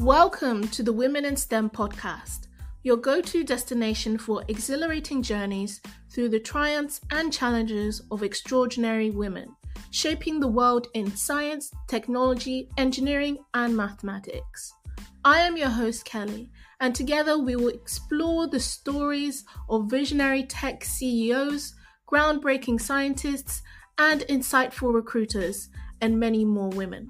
Welcome to the Women in STEM podcast, your go-to destination for exhilarating journeys through the triumphs and challenges of extraordinary women, shaping the world in science, technology, engineering, and mathematics. I am your host, Kelly, and together we will explore the stories of visionary tech CEOs, groundbreaking scientists, and insightful recruiters, and many more women,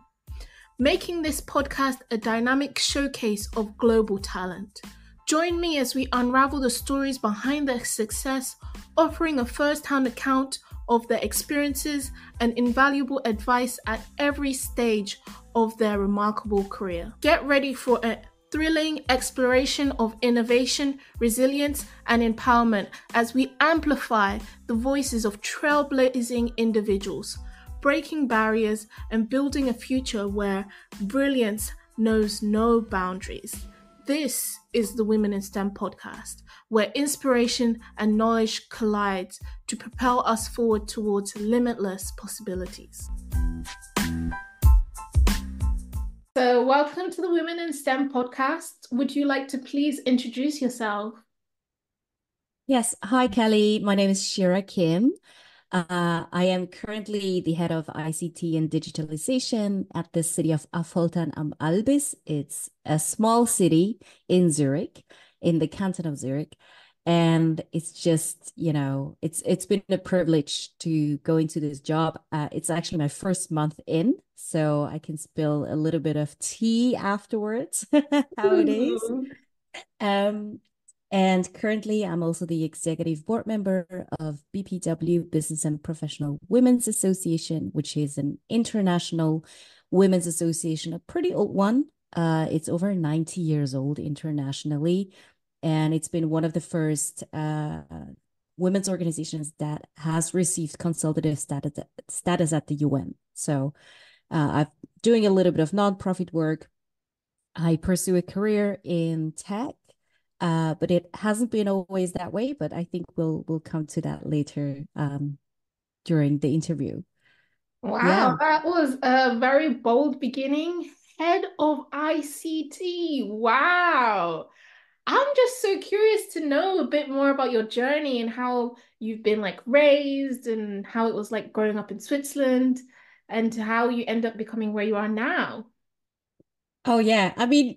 making this podcast a dynamic showcase of global talent. Join me as we unravel the stories behind their success, offering a first-hand account of their experiences and invaluable advice at every stage of their remarkable career. Get ready for a thrilling exploration of innovation, resilience, and empowerment as we amplify the voices of trailblazing individuals, breaking barriers and building a future where brilliance knows no boundaries. This is the Women in STEM podcast, where inspiration and knowledge collides to propel us forward towards limitless possibilities. So, welcome to the Women in STEM podcast. Would you like to please introduce yourself? Yes. Hi, Kelly. My name is Sheerah Kim. I am currently the head of ICT and Digitalisation at the city of Affoltern am Albis. It's a small city in Zurich, in the canton of Zurich. And it's just, it's been a privilege to go into this job. It's actually my first month in, so I can spill a little bit of tea afterwards, how it is. And currently, I'm also the executive board member of BPW Business and Professional Women's Association, which is an international women's association, a pretty old one. It's over 90 years old internationally, and it's been one of the first women's organizations that has received consultative status at the UN. So I'm doing a little bit of nonprofit work. I pursue a career in tech. But it hasn't been always that way, but I think we'll come to that later during the interview. Wow, that was a very bold beginning. Head of ICT. Wow. I'm just so curious to know a bit more about your journey and how you've been raised and how it was like growing up in Switzerland and how you end up becoming where you are now. Oh yeah, I mean,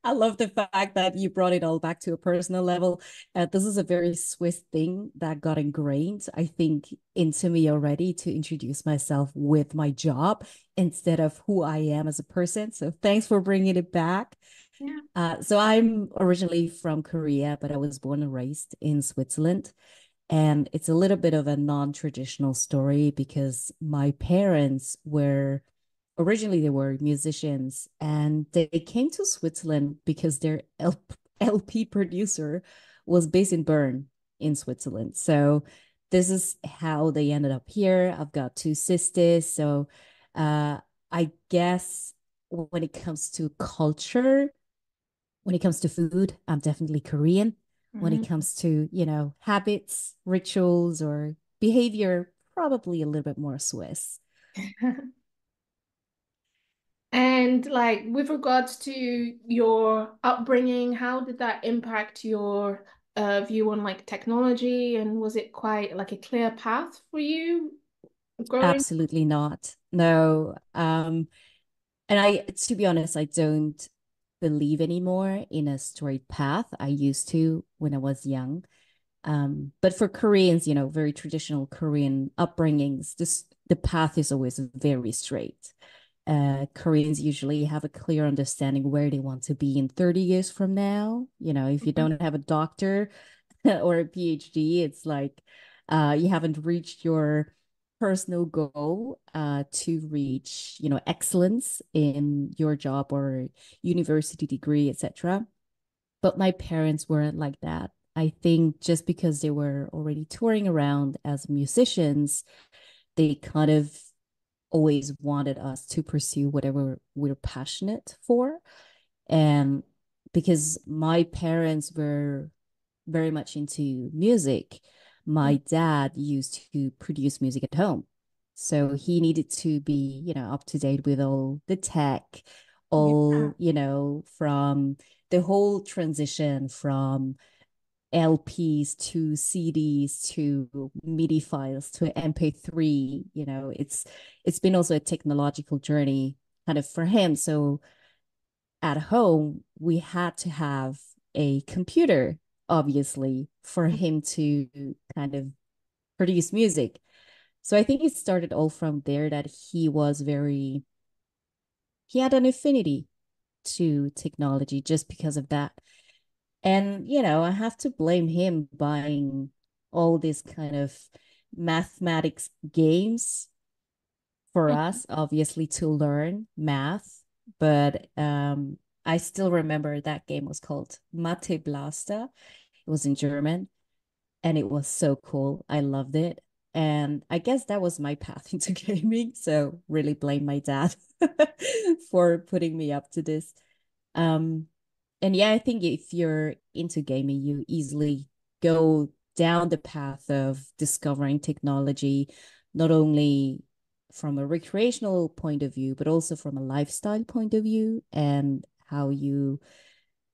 I love the fact that you brought it all back to a personal level. This is a very Swiss thing that got ingrained, I think, into me already to introduce myself with my job instead of who I am as a person. So thanks for bringing it back. Yeah. So I'm originally from Korea, but I was born and raised in Switzerland. And it's a little bit of a non-traditional story because my parents were originally they were musicians and they came to Switzerland because their LP producer was based in Bern in Switzerland. So this is how they ended up here. I've got two sisters. So I guess when it comes to culture, when it comes to food, I'm definitely Korean. When it comes to, habits, rituals, or behavior, probably a little bit more Swiss. And with regards to your upbringing, how did that impact your view on technology? And was it quite like a clear path for you growing? Absolutely not. No. And to be honest, I don't believe anymore in a straight path. I used to when I was young. But for Koreans, very traditional Korean upbringings, the path is always very straight. Koreans usually have a clear understanding where they want to be in 30 years from now. If you don't have a doctor or a PhD, it's like you haven't reached your personal goal to reach, excellence in your job or university degree, etc. But my parents weren't like that. I think just because they were already touring around as musicians, they kind of always wanted us to pursue whatever we're passionate for. And because my parents were very much into music, my dad used to produce music at home. So he needed to be, up to date with all the tech, all, from the whole transition from LPs to CDs to MIDI files to MP3. It's been also a technological journey kind of for him. So at home, we had to have a computer, obviously, for him to kind of produce music. So I think it started all from there, that he had an affinity to technology just because of that. And, I have to blame him buying all these kind of mathematics games for us, obviously, to learn math. But I still remember that game was called Mate Blaster. It was in German and it was so cool. I loved it. And I guess that was my path into gaming. So really blame my dad for putting me up to this. Um, and yeah, I think if you're into gaming, you easily go down the path of discovering technology, not only from a recreational point of view, but also from a lifestyle point of view, and how you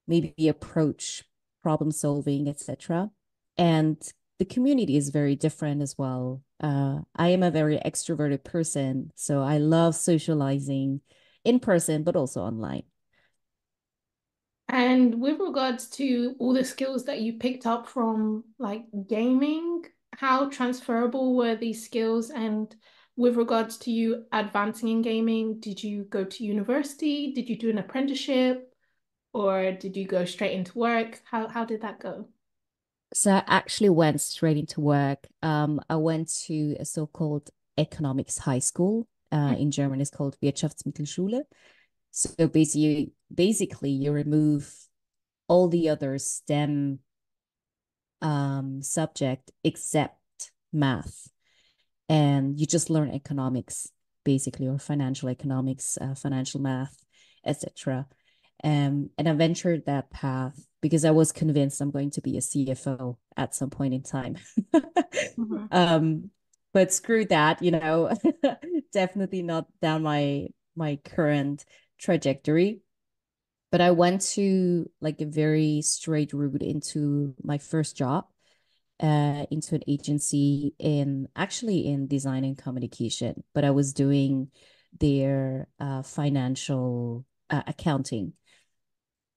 maybe approach problem solving, etc. And the community is very different as well. I am a very extroverted person, so I love socializing in person, but also online. And with regards to all the skills that you picked up from like gaming, how transferable were these skills? And with regards to you advancing in gaming, did you go to university? Did you do an apprenticeship? Or did you go straight into work? How did that go? So I actually went straight into work. I went to a so-called economics high school. In German, it's called Wirtschaftsmittelschule. So basically, you remove all the other STEM subject except math, and you just learn economics, basically, or financial economics, financial math, etc. And I ventured that path because I was convinced I'm going to be a CFO at some point in time. Mhm. um, but screw that, definitely not down my current trajectory. But I went to like a very straight route into my first job, into an agency in design and communication, but I was doing their financial accounting.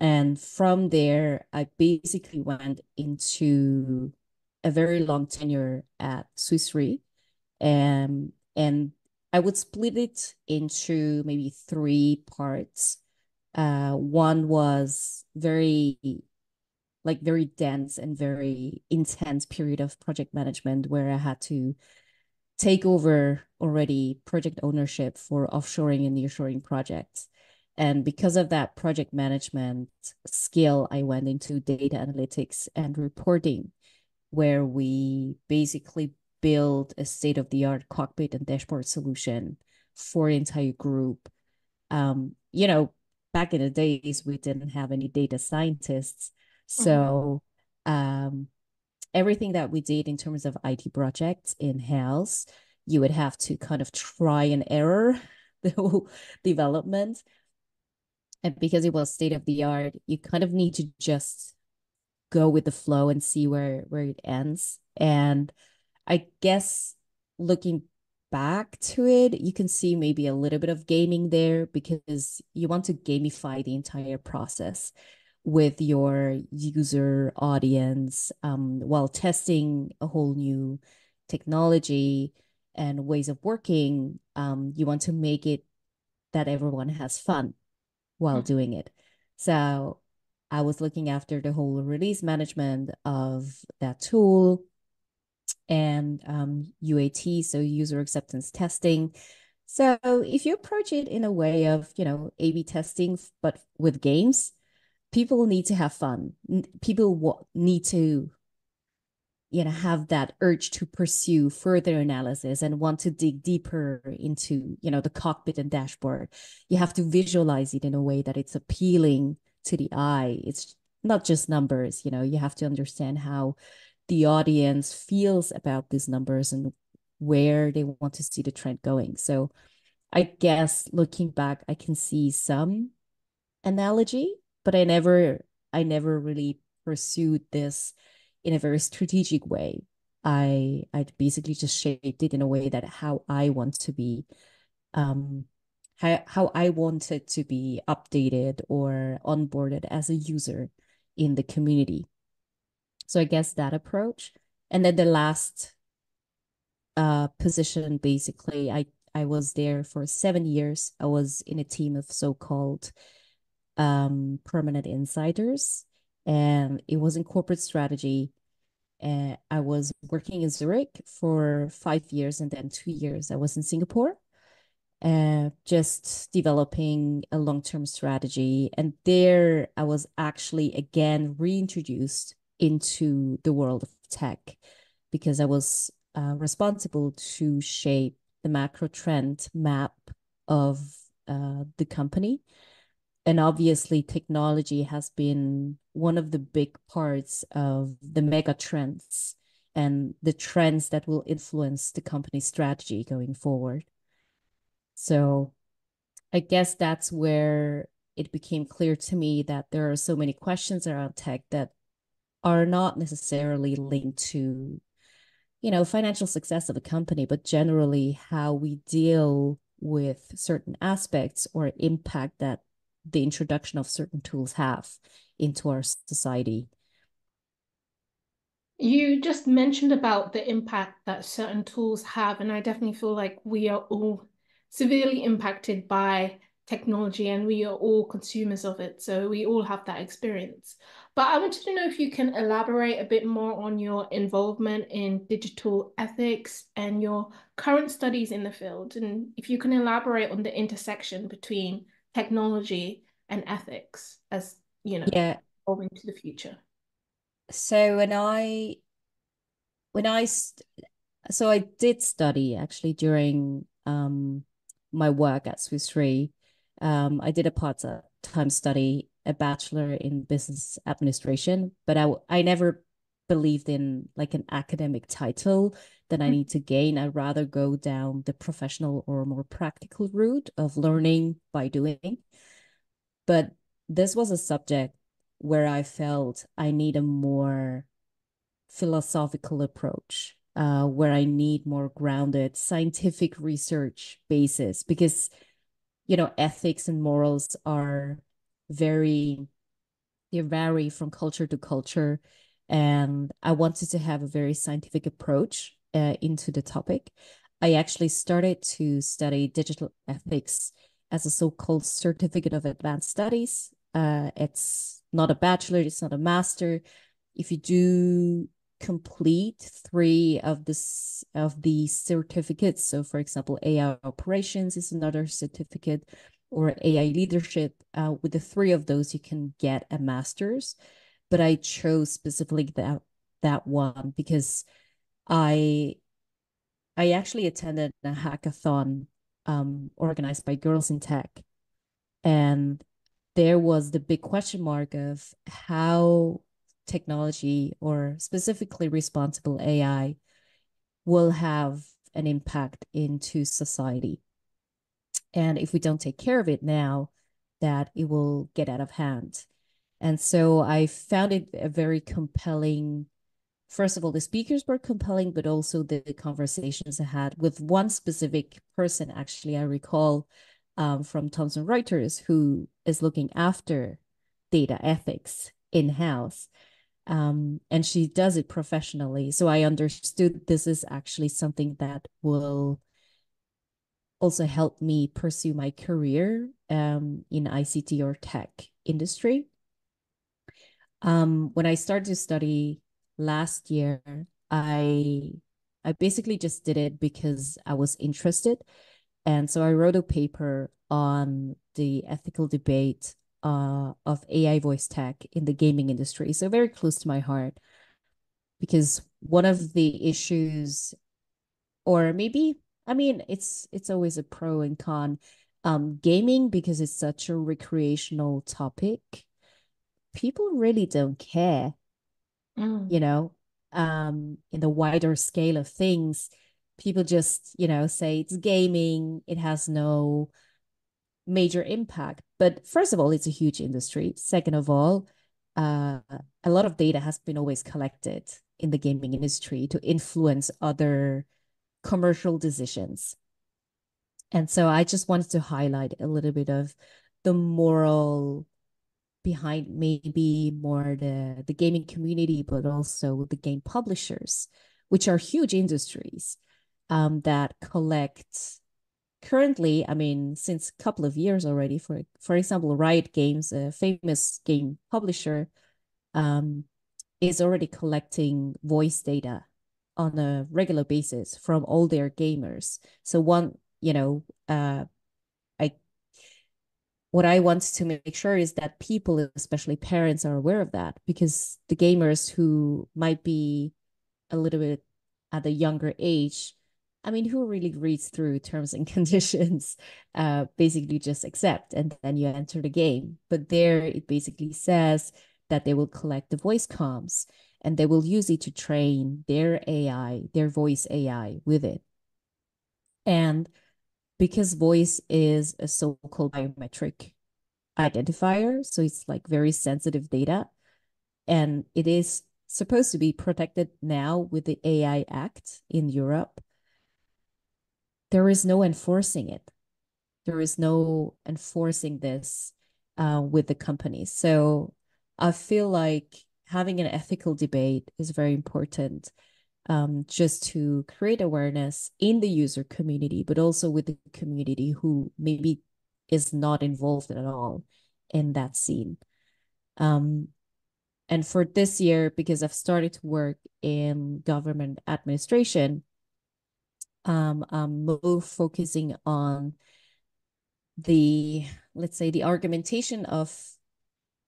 And from there, I basically went into a very long tenure at Swiss Re. And I would split it into maybe three parts. One was very dense and very intense period of project management where I had to take over already project ownership for offshoring and nearshoring projects. And because of that project management skill, I went into data analytics and reporting, where we basically build a state-of-the-art cockpit and dashboard solution for an entire group. um, you know, Back in the days, we didn't have any data scientists. Mhm. So um, everything that we did in terms of IT projects in-house, you would have to kind of try and error the whole development. And because it was state of the art, you kind of need to just go with the flow and see where it ends. And I guess looking back to it, you can see maybe a little bit of gaming there because you want to gamify the entire process with your user audience, while testing a whole new technology and ways of working. You want to make it that everyone has fun while doing it. So I was looking after the whole release management of that tool, and UAT, so user acceptance testing. So if you approach it in a way of, A/B testing, but with games, people need to have fun. People need to, have that urge to pursue further analysis and want to dig deeper into, the cockpit and dashboard. You have to visualize it in a way that it's appealing to the eye. It's not just numbers, you have to understand how the audience feels about these numbers and where they want to see the trend going. So I guess looking back, I can see some analogy, but I never really pursued this in a very strategic way. I basically just shaped it in a way that how I want to be, um how I wanted to be updated or onboarded as a user in the community. So I guess that approach. And then the last position, basically, I was there for 7 years. I was in a team of so-called permanent insiders, and it was in corporate strategy. I was working in Zurich for 5 years, and then 2 years I was in Singapore, just developing a long-term strategy. And there I was actually again reintroduced into the world of tech because I was responsible to shape the macro trend map of the company. And obviously, technology has been one of the big parts of the mega trends and the trends that will influence the company's strategy going forward. So I guess that's where it became clear to me that there are so many questions around tech that are not necessarily linked to, financial success of a company, but generally how we deal with certain aspects or impact that the introduction of certain tools have into our society. You just mentioned about the impact that certain tools have, and I definitely feel like we are all severely impacted by technology and we are all consumers of it. So we all have that experience. But I wanted to know if you can elaborate a bit more on your involvement in digital ethics and your current studies in the field, and if you can elaborate on the intersection between technology and ethics as, Yeah. evolving to the future. So when I so I did study actually during my work at Swiss Re. I did a part-time study, a bachelor in business administration, but I never believed in like an academic title that I need to gain. I'd rather go down the professional or more practical route of learning by doing. But this was a subject where I felt I need a more philosophical approach, where I need more grounded scientific research basis because, ethics and morals are very, they vary from culture to culture. And I wanted to have a very scientific approach into the topic. I actually started to study digital ethics as a so-called certificate of advanced studies. It's not a bachelor, it's not a master. If you do complete three of these certificates, so for example, AI operations is another certificate, or AI leadership, with the three of those, you can get a master's. But I chose specifically that one because I I actually attended a hackathon organized by Girls in Tech, and there was the big question mark of how technology, or specifically responsible AI, will have an impact into society. And if we don't take care of it now, that it will get out of hand. And so I found it a very compelling. First of all, the speakers were compelling, but also the conversations I had with one specific person, actually, I recall, from Thomson Reuters, who is looking after data ethics in house. And she does it professionally. So I understood this is actually something that will also help me pursue my career in ICT or tech industry. When I started to study last year, I I basically just did it because I was interested. And so I wrote a paper on the ethical debate of AI voice tech in the gaming industry. So very close to my heart because one of the issues, or maybe, I mean, it's always a pro and con. Gaming, because it's such a recreational topic, people really don't care, Mm. you know, in the wider scale of things. People just, say it's gaming. It has no major impact. But first of all, it's a huge industry. Second of all, uh, a lot of data has been always collected in the gaming industry to influence other commercial decisions. And so I just wanted to highlight a little bit of the moral behind maybe more the gaming community, but also the game publishers, which are huge industries that collect currently, I mean, since a couple of years already, for example, Riot Games, a famous game publisher, um, is already collecting voice data on a regular basis from all their gamers. So I what I want to make sure is that people, especially parents, are aware of that, because the gamers who might be a little bit at a younger age, I mean, who really reads through terms and conditions, basically just accept, and then you enter the game. But there it basically says that they will collect the voice comms and they will use it to train their AI, their voice AI with it. And because voice is a so-called biometric identifier, so it's like very sensitive data, and it is supposed to be protected now with the AI Act in Europe. There is no enforcing it. There is no enforcing this with the companies. So I feel like having an ethical debate is very important, just to create awareness in the user community, but also with the community who maybe is not involved at all in that scene. And for this year, because I've started to work in government administration, I'm more focusing on the, let's say, the argumentation of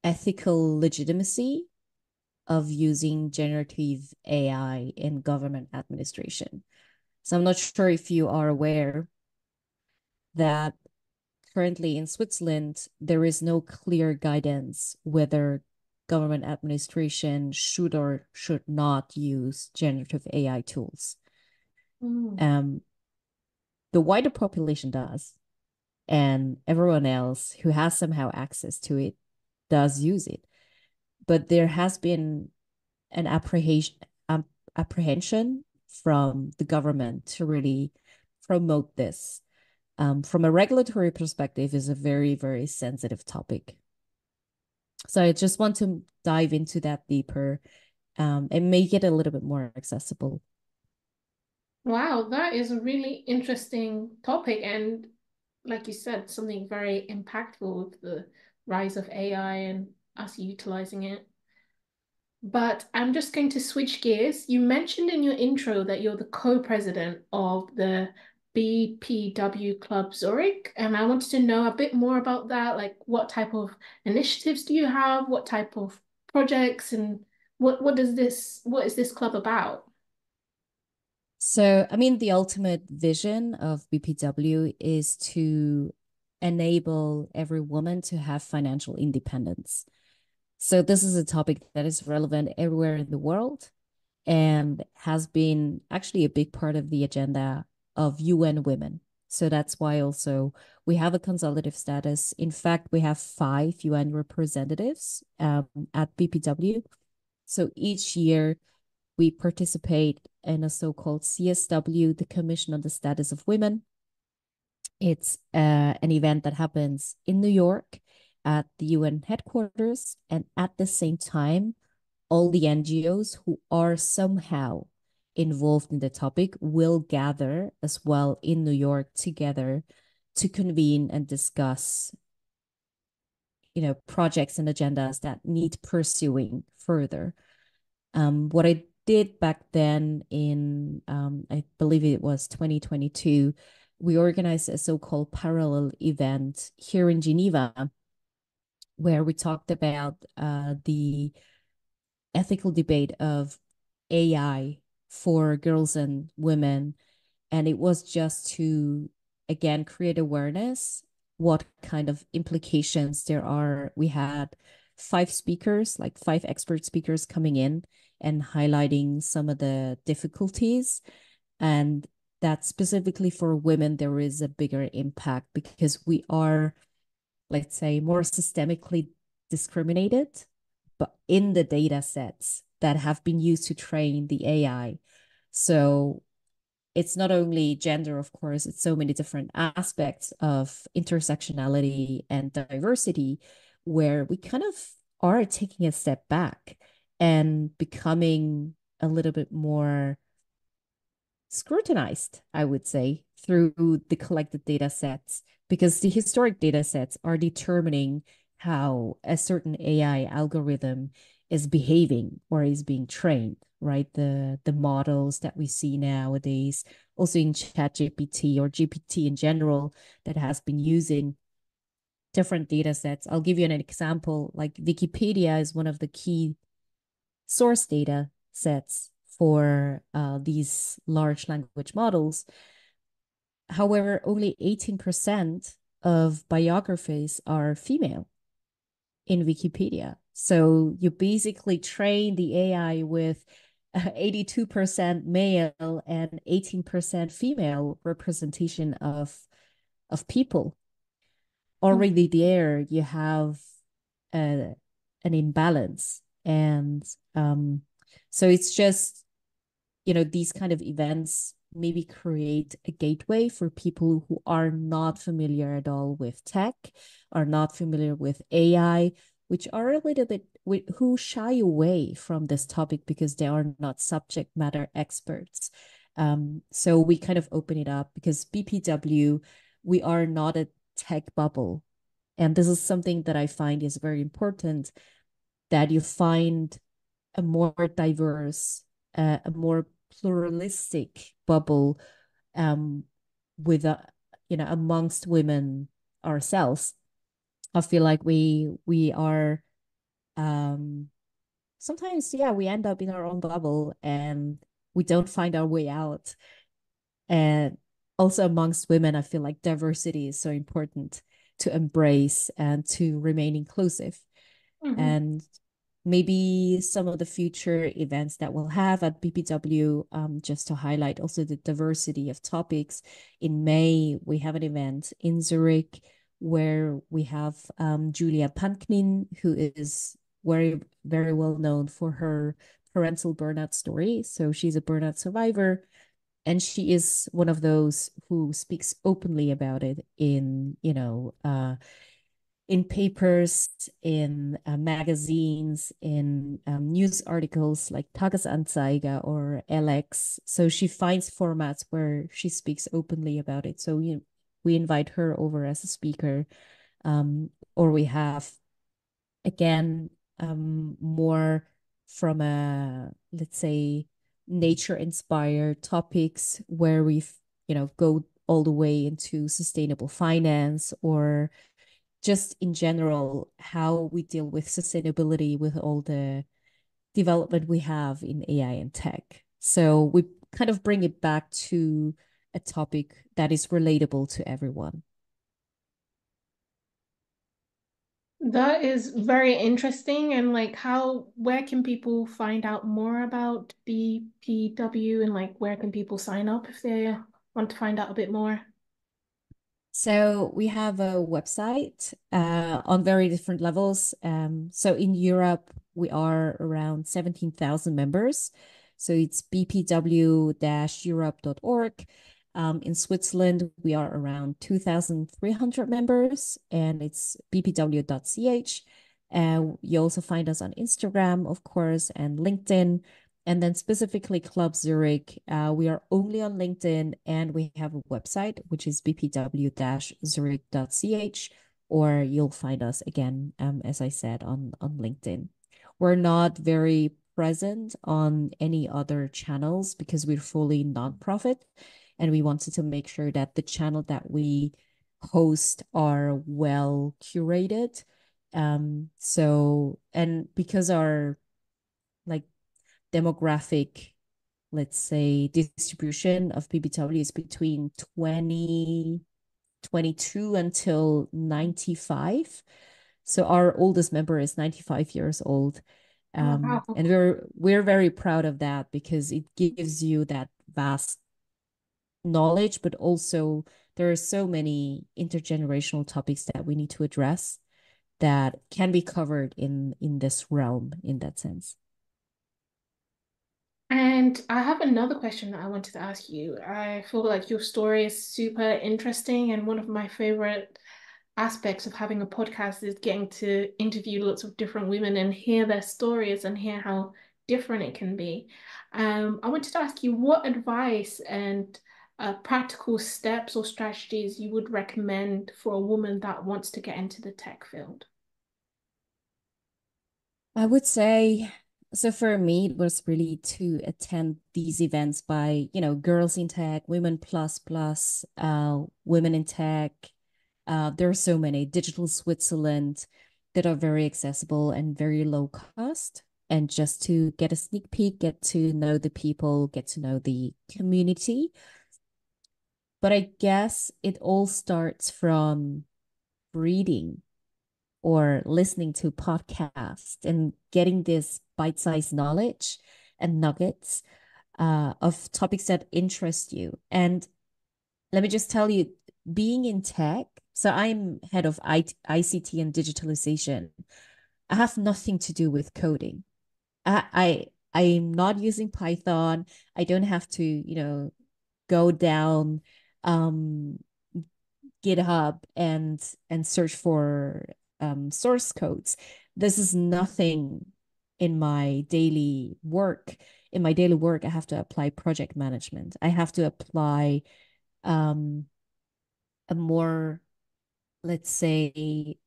ethical legitimacy of using generative AI in government administration. So I'm not sure if you are aware that currently in Switzerland, there is no clear guidance whether government administration should or should not use generative AI tools. Mm. The wider population does, and everyone else who has somehow access to it does use it. But there has been an apprehension from the government to really promote this. From a regulatory perspective, is a very, very sensitive topic. So I just want to dive into that deeper, and make it a little bit more accessible. Wow, that is a really interesting topic, and like you said, something very impactful with the rise of AI and us utilizing it. But I'm just going to switch gears. You mentioned in your intro that you're the co-president of the BPW Club Zurich, and I wanted to know a bit more about that. Like, what type of initiatives do you have? What type of projects, and what is this club about? So, I mean, the ultimate vision of BPW is to enable every woman to have financial independence. So, this is a topic that is relevant everywhere in the world and has been actually a big part of the agenda of UN Women. So, that's why also we have a consultative status. In fact, we have 5 UN representatives at BPW. So, each year, we participate in a so-called CSW, the Commission on the Status of Women. It's an event that happens in New York at the UN headquarters, and at the same time, all the NGOs who are somehow involved in the topic will gather as well in New York together to convene and discuss, projects and agendas that need pursuing further. What I did back then in, I believe it was 2022, we organized a so-called parallel event here in Geneva, where we talked about the ethical debate of AI for girls and women. And it was just to, again, create awareness, what kind of implications there are. We had 5 speakers, like 5 expert speakers coming in and highlighting some of the difficulties. And that specifically for women, there is a bigger impact because we are let's say, more systemically discriminated, but in the data sets that have been used to train the AI. So it's not only gender, of course, it's so many different aspects of intersectionality and diversity where we kind of are taking a step back and becoming a little bit more scrutinized, I would say, through the collected data sets, because the historic data sets are determining how a certain AI algorithm is behaving or is being trained, right? The models that we see nowadays, also in ChatGPT or GPT in general, that has been using different data sets. I'll give you an example. Like Wikipedia is one of the key source data sets for these large language models. However, only 18% of biographies are female in Wikipedia. So you basically train the AI with 82% male and 18% female representation of people. Already there, you have an imbalance. And so it's just, these kind of events maybe create a gateway for people who are not familiar at all with tech, are not familiar with AI, which are a little bit who shy away from this topic because they are not subject matter experts. So we kind of open it up because BPW, we are not a tech bubble. And this is something that I find is very important, that you find a more diverse, a more pluralistic bubble with amongst women ourselves. I feel like we are sometimes, yeah, we end up in our own bubble and we don't find our way out. And also amongst women, I feel like diversity is so important to embrace and to remain inclusive. Mm-hmm. And maybe some of the future events that we'll have at BPW, just to highlight also the diversity of topics. In May, we have an event in Zurich where we have Julia Panknin, who is very, very well known for her parental burnout story. So she's a burnout survivor, and she is one of those who speaks openly about it in papers, in magazines, in news articles like Tagesanzeiger or LX. So she finds formats where she speaks openly about it. So we invite her over as a speaker, or we have again more from a, let's say, nature inspired topics where we've go all the way into sustainable finance, or just in general how we deal with sustainability with all the development we have in AI and tech. So we kind of bring it back to a topic that is relatable to everyone. That is very interesting. And like, where can people find out more about BPW, and like, where can people sign up if they want to find out a bit more? So we have a website on very different levels. So in Europe, we are around 17,000 members. So it's bpw-europe.org. In Switzerland, we are around 2,300 members, and it's bpw.ch. You also find us on Instagram, of course, and LinkedIn. And then specifically Club Zurich, we are only on LinkedIn, and we have a website, which is bpw-zurich.ch, or you'll find us again, as I said, on LinkedIn. We're not very present on any other channels because we're fully nonprofit, and we wanted to make sure that the channel that we host are well curated. And because our like demographic, let's say, distribution of BPW is between 22 until 95. So our oldest member is 95 years old. Oh, wow. And we're very proud of that because it gives you that vast knowledge, but also there are so many intergenerational topics that we need to address that can be covered in this realm in that sense. And I have another question that I wanted to ask you. I feel like your story is super interesting, and one of my favorite aspects of having a podcast is getting to interview lots of different women and hear their stories and hear how different it can be. I wanted to ask you what advice and practical steps or strategies you would recommend for a woman that wants to get into the tech field. I would say, so for me, it was really to attend these events by, Girls in Tech, Women Plus Plus, Women in Tech. There are so many, Digital Switzerland, that are very accessible and very low cost. And just to get a sneak peek, get to know the people, get to know the community. But I guess it all starts from reading or listening to podcasts and getting this bite-sized knowledge and nuggets of topics that interest you. And let me just tell you, being in tech, so I'm head of ICT and digitalization. I have nothing to do with coding. I'm not using Python. I don't have to, go down um GitHub and search for source codes. This is nothing in my daily work. In my daily work, I have to apply project management. I have to apply um, a more, let's say,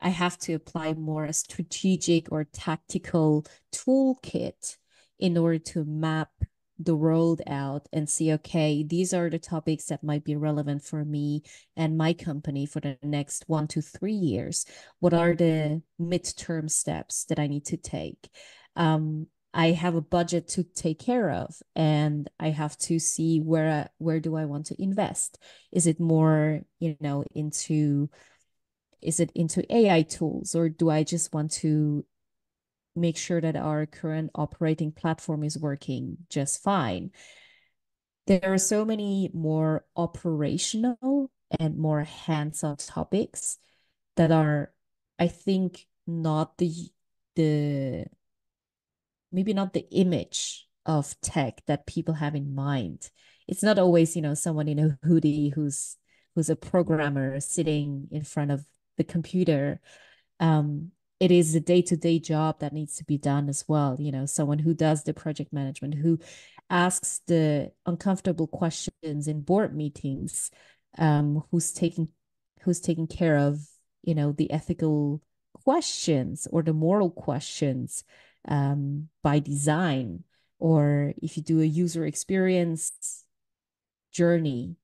I have to apply more a strategic or tactical toolkit in order to map the world out and see, okay, these are the topics that might be relevant for me and my company for the next 1 to 3 years. What are the midterm steps that I need to take? I have a budget to take care of, and I have to see where do I want to invest. Is it more, into is it into AI tools, or do I just want to make sure that our current operating platform is working just fine? There are so many more operational and more hands-on topics that are, I think, not the maybe not the image of tech that people have in mind. It's not always, someone in a hoodie who's a programmer sitting in front of the computer. um, it is a day-to-day job that needs to be done as well. Someone who does the project management, who asks the uncomfortable questions in board meetings, who's taking care of, the ethical questions or the moral questions by design, or if you do a user experience journey.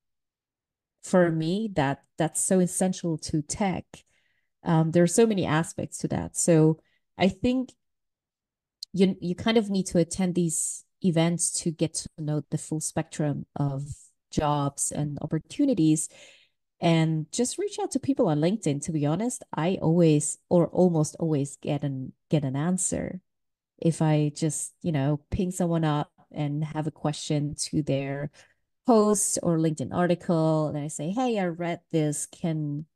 For me, that's so essential to tech. There are so many aspects to that. So I think you kind of need to attend these events to get to know the full spectrum of jobs and opportunities, and just reach out to people on LinkedIn. To be honest, I always or almost always get an answer if I just, ping someone up and have a question to their post or LinkedIn article, and I say, "Hey, I read this. Can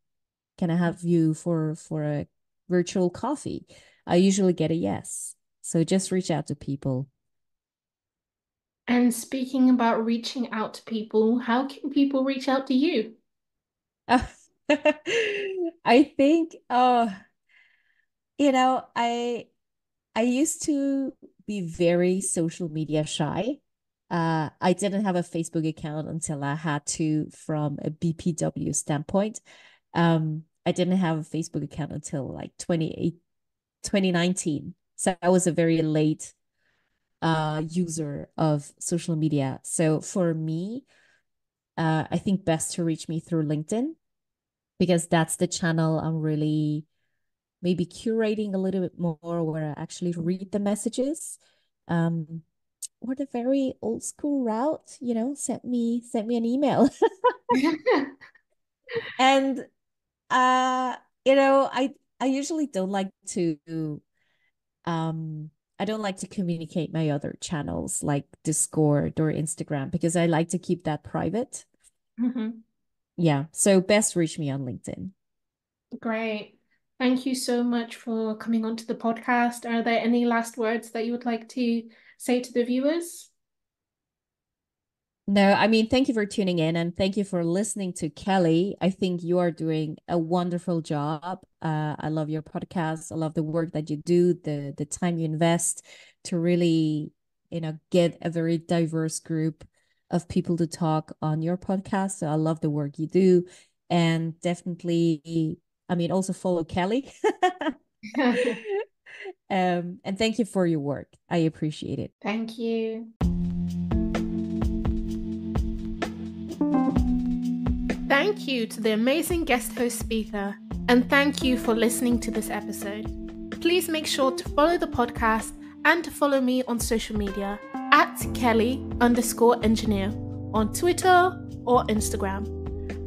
I have you for a virtual coffee?" I usually get a yes. So just reach out to people. And speaking about reaching out to people, how can people reach out to you? I think, I used to be very social media shy. I didn't have a Facebook account until I had to from a BPW standpoint. I didn't have a Facebook account until like 2019. So I was a very late user of social media. So for me, I think best to reach me through LinkedIn, because that's the channel I'm really maybe curating a little bit more, where I actually read the messages. Um, or the very old school route, sent me an email. And uh, I usually don't like to I don't like to communicate my other channels like Discord or Instagram because I like to keep that private. Mm-hmm. Yeah. So best reach me on LinkedIn. Great. Thank you so much for coming onto the podcast. Are there any last words that you would like to say to the viewers? No, I mean, thank you for tuning in and thank you for listening to Kelly. I think you are doing a wonderful job. I love your podcast. I love the work that you do, the time you invest to really, get a very diverse group of people to talk on your podcast. So I love the work you do. And definitely, I mean, also follow Kelly. And thank you for your work. I appreciate it. Thank you. Thank you to the amazing guest host speaker, and thank you for listening to this episode. Please make sure to follow the podcast and to follow me on social media at Kelly_engineer on Twitter or Instagram.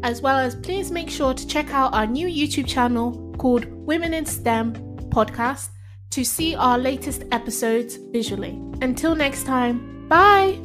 As well as please make sure to check out our new YouTube channel called Women in STEM Podcast to see our latest episodes visually. Until next time, bye!